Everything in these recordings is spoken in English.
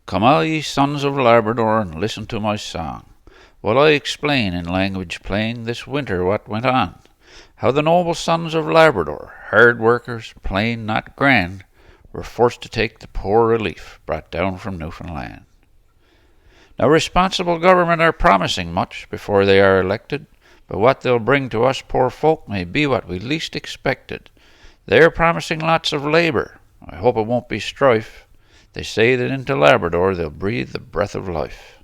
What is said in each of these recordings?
Come all ye sons of Labrador and listen to my song, while I explain in language plain this winter what went on, how the noble sons of Labrador, hard workers, plain not grand, were forced to take the poor relief brought down from Newfoundland. Now responsible government are promising much before they are elected, but what they'll bring to us poor folk may be what we least expected. They're promising lots of labour. I hope it won't be strife. They say that into Labrador they'll breathe the breath of life.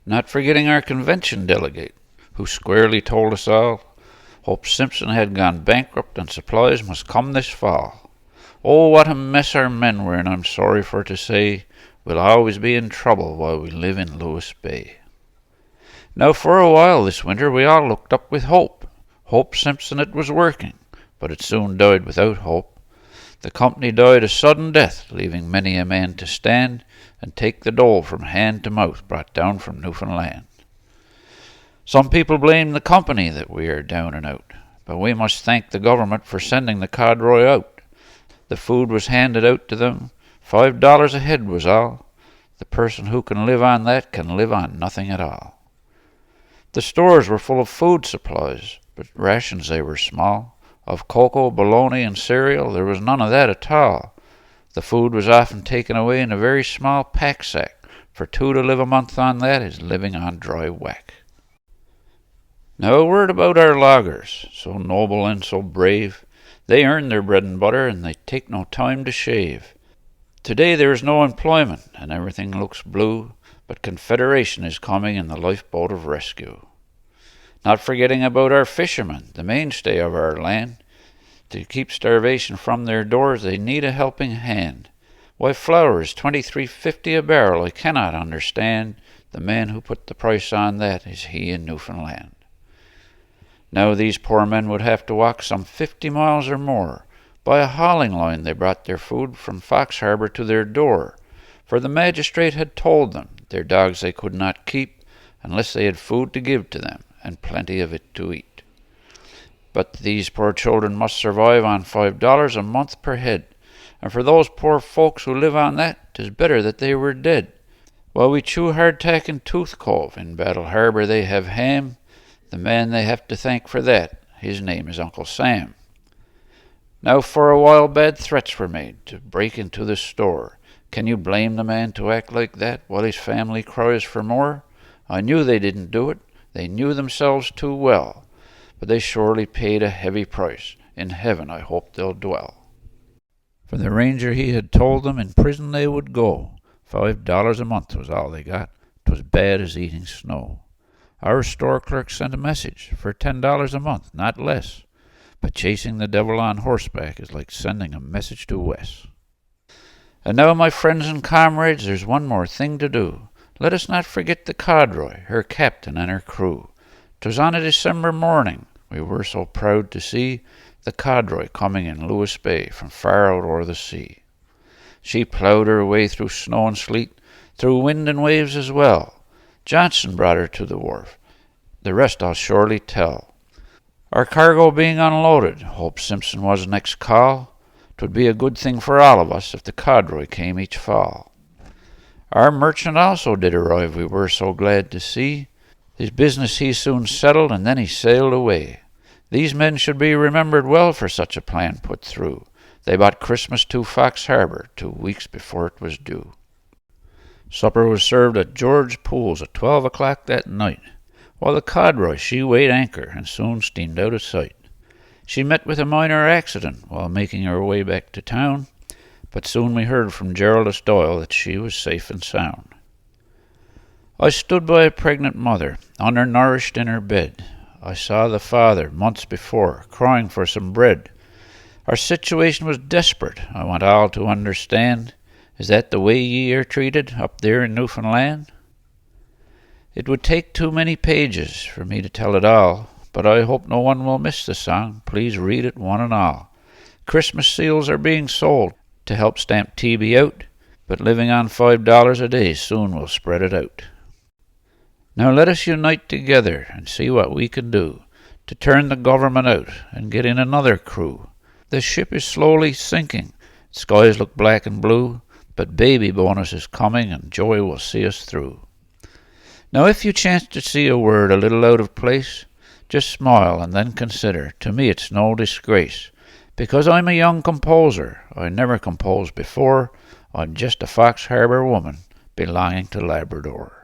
Not forgetting our convention delegate, who squarely told us all Hope Simpson had gone bankrupt and supplies must come this fall. Oh, what a mess our men were in, I'm sorry for to say. We'll always be in trouble while we live in Lewis Bay. Now for a while this winter we all looked up with hope. Hope Simpson it was working, but it soon died without hope. The company died a sudden death, leaving many a man to stand and take the dole from hand to mouth brought down from Newfoundland. Some people blame the company that we are down and out, but we must thank the government for sending the cadre out. The food was handed out to them, $5 a head was all. The person who can live on that can live on nothing at all. The stores were full of food supplies, but rations they were small. Of cocoa, bologna, and cereal there was none of that at all. The food was often taken away in a very small pack sack. For two to live a month on that is living on dry whack. Now a word about our loggers, so noble and so brave. They earn their bread and butter, and they take no time to shave. Today there is no employment, and everything looks blue, but Confederation is coming in the lifeboat of rescue. Not forgetting about our fishermen, the mainstay of our land. To keep starvation from their doors they need a helping hand. Why flour is $23.50 a barrel I cannot understand. The man who put the price on that is he in Newfoundland. Now these poor men would have to walk some 50 miles or more. By a hauling line they brought their food from Fox Harbour to their door, for the magistrate had told them their dogs they could not keep unless they had food to give to them, and plenty of it to eat. But these poor children must survive on $5 a month per head, and for those poor folks who live on that, 'tis better that they were dead. While we chew hardtack in Tooth Cove, in Battle Harbour they have ham. The man they have to thank for that, his name is Uncle Sam. Now for a while bad threats were made to break into the store. Can you blame the man to act like that while his family cries for more? I knew they didn't do it. They knew themselves too well, but they surely paid a heavy price. In heaven I hope they'll dwell. For the ranger he had told them in prison they would go. $5 a month was all they got. 'Twas bad as eating snow. Our store clerk sent a message for $10 a month, not less. But chasing the devil on horseback is like sending a message to Wes. And now, my friends and comrades, there's one more thing to do. Let us not forget the cadre, her captain and her crew. 'Twas on a December morning we were so proud to see the cadre coming in Lewis Bay from far out o'er the sea. She ploughed her way through snow and sleet, through wind and waves as well. Johnson brought her to the wharf. The rest I'll surely tell. Our cargo being unloaded, Hope Simpson was next call. 'Twould be a good thing for all of us if the cadre came each fall. Our merchant also did arrive, we were so glad to see. His business he soon settled, and then he sailed away. These men should be remembered well for such a plan put through. They bought Christmas to Fox Harbour 2 weeks before it was due. Supper was served at George Poole's at 12 o'clock that night, while the cadre she weighed anchor and soon steamed out of sight. She met with a minor accident while making her way back to town, but soon we heard from Geraldus Doyle that she was safe and sound. I stood by a pregnant mother, undernourished in her bed. I saw the father, months before, crying for some bread. Our situation was desperate, I want all to understand. Is that the way ye are treated up there in Newfoundland? It would take too many pages for me to tell it all, but I hope no one will miss the song. Please read it one and all. Christmas seals are being sold to help stamp TB out, but living on $5 a day soon will spread it out. Now let us unite together and see what we can do to turn the government out and get in another crew. The ship is slowly sinking. Skies look black and blue. but baby bonus is coming and joy will see us through. Now if you chance to see a word a little out of place, just smile and then consider, to me it's no disgrace. Because I'm a young composer, I never composed before, I'm just a Fox Harbour woman belonging to Labrador.